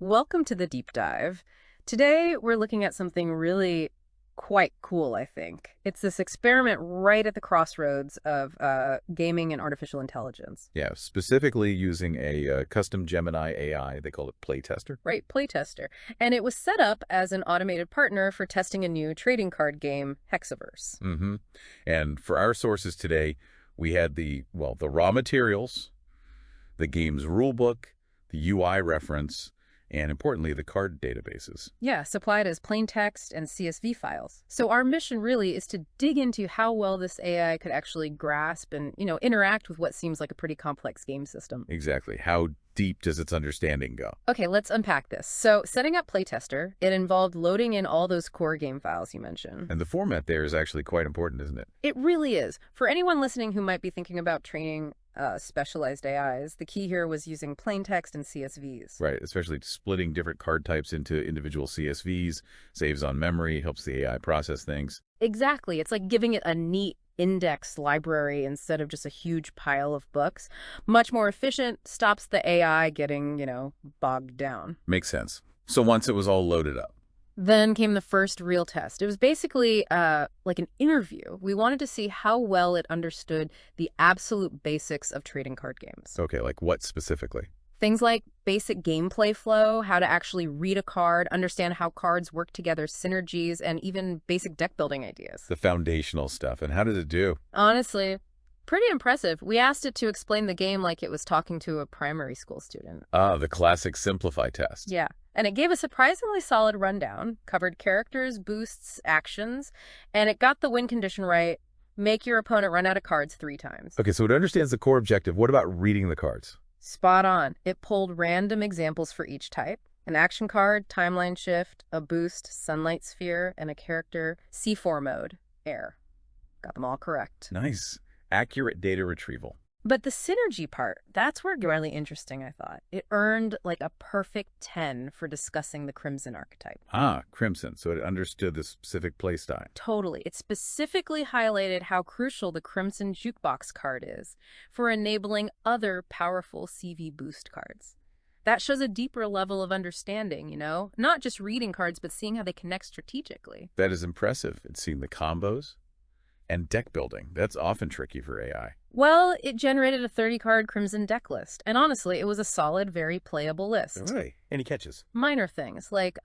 Welcome to the deep dive. Today, we're looking at something really quite cool, I think. It's this experiment right at the crossroads of gaming and artificial intelligence. Yeah, specifically using a custom Gemini AI. They call it Playtester. Right, Playtester. And it was set up as an automated partner for testing a new trading card game, Hexaverse. Mm-hmm. And for our sources today, we had the raw materials, the game's rulebook, the UI reference, and importantly, the card databases. Yeah, supplied as plain text and CSV files. So our mission really is to dig into how well this AI could actually grasp and, interact with what seems like a pretty complex game system. Exactly. How deep does its understanding go? Okay, let's unpack this. So setting up Playtester, it involved loading in all those core game files you mentioned. And the format there is actually quite important, isn't it? It really is. For anyone listening who might be thinking about training specialized AIs, the key here was using plain text and CSVs. Right, especially splitting different card types into individual CSVs, saves on memory, helps the AI process things. Exactly. It's like giving it a neat index library instead of just a huge pile of books. Much more efficient, stops the AI getting, bogged down. Makes sense. So once it was all loaded up, Then came the first real test. It was basically like an interview. We wanted to see how well it understood the absolute basics of trading card games. okay, like what specifically? Things like basic gameplay flow, how to actually read a card, understand how cards work together, synergies, and even basic deck building ideas. The foundational stuff. And how did it do? Honestly, pretty impressive. We asked it to explain the game like it was talking to a primary school student. Ah, the classic simplify test. Yeah. And it gave a surprisingly solid rundown, covered characters, boosts, actions, and it got the win condition right. Make your opponent run out of cards 3 times. Okay, so it understands the core objective. What about reading the cards? Spot on. It pulled random examples for each type. An action card, timeline shift, a boost, sunlight sphere, and a character, C4 mode, air. Got them all correct. Nice. Accurate data retrieval. But the synergy part, that's where it got really interesting, I thought. It earned like a perfect 10 for discussing the Crimson archetype. Ah, Crimson. So it understood the specific playstyle. Totally. It specifically highlighted how crucial the Crimson Jukebox card is for enabling other powerful CV boost cards. That shows a deeper level of understanding, not just reading cards, but seeing how they connect strategically. That is impressive. It's seen the combos and deck building. That's often tricky for AI. Well, it generated a 30-card Crimson deck list, and honestly, it was a solid, very playable list. Really? Any catches? Minor things, like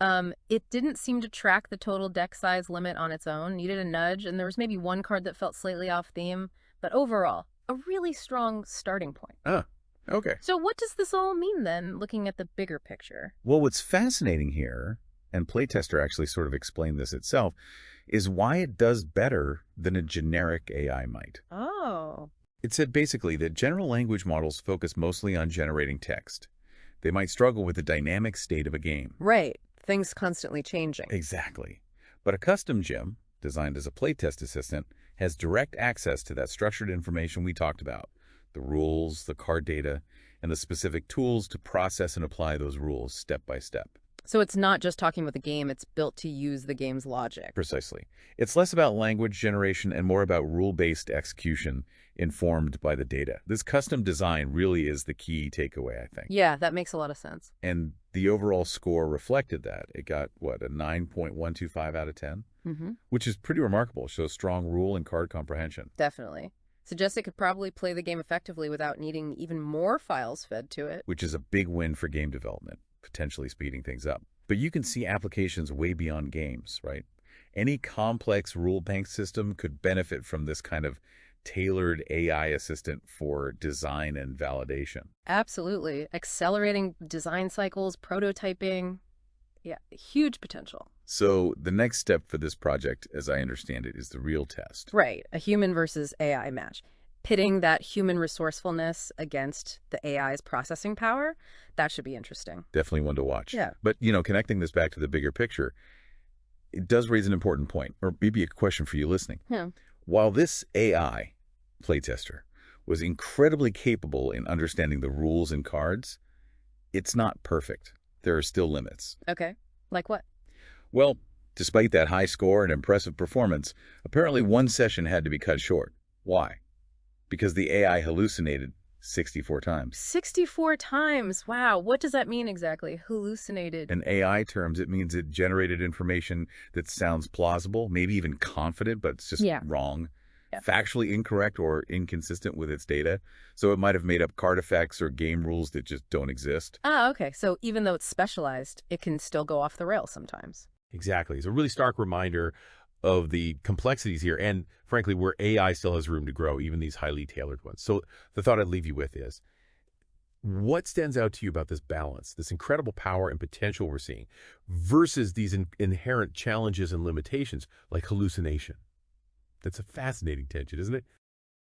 it didn't seem to track the total deck size limit on its own, needed a nudge, and there was maybe one card that felt slightly off theme, but overall, a really strong starting point. Ah, okay. So what does this all mean then, looking at the bigger picture? Well, what's fascinating here, and Playtester actually sort of explained this itself, is why it does better than a generic AI might. Oh. It said basically that general language models focus mostly on generating text. They might struggle with the dynamic state of a game. Right. Things constantly changing. Exactly. But a custom gem, designed as a playtest assistant, has direct access to that structured information we talked about, the rules, the card data, and the specific tools to process and apply those rules step by step. So it's not just talking about the game, it's built to use the game's logic. Precisely. It's less about language generation and more about rule-based execution informed by the data. This custom design really is the key takeaway, I think. Yeah, that makes a lot of sense. And the overall score reflected that. It got, a 9.125 out of 10? Mm-hmm. Which is pretty remarkable. It shows strong rule and card comprehension. Definitely. Suggests it could probably play the game effectively without needing even more files fed to it. Which is a big win for game development, potentially speeding things up. But you can see applications way beyond games, right? Any complex rule bank system could benefit from this kind of tailored AI assistant for design and validation. Absolutely. Accelerating design cycles, prototyping. Yeah, huge potential. So the next step for this project, as I understand it, is the real test. Right. A human versus AI match. Pitting that human resourcefulness against the AI's processing power, that should be interesting. Definitely one to watch. Yeah. But, connecting this back to the bigger picture, it does raise an important point, or maybe a question for you listening. Yeah. While this AI playtester was incredibly capable in understanding the rules and cards, it's not perfect. There are still limits. Okay. Like what? Well, despite that high score and impressive performance, apparently one session had to be cut short. Why? Because the AI hallucinated 64 times. 64 times. Wow. What does that mean exactly? Hallucinated. In AI terms, it means it generated information that sounds plausible, maybe even confident, but it's just Yeah. wrong, Yeah. factually incorrect or inconsistent with its data. So it might have made up card effects or game rules that just don't exist. Ah, okay. So even though it's specialized, it can still go off the rails sometimes. Exactly. It's a really stark reminder of the complexities here and, frankly, where AI still has room to grow, even these highly tailored ones. So the thought I'd leave you with is, what stands out to you about this balance, this incredible power and potential we're seeing, versus these inherent challenges and limitations like hallucination? That's a fascinating tension, isn't it?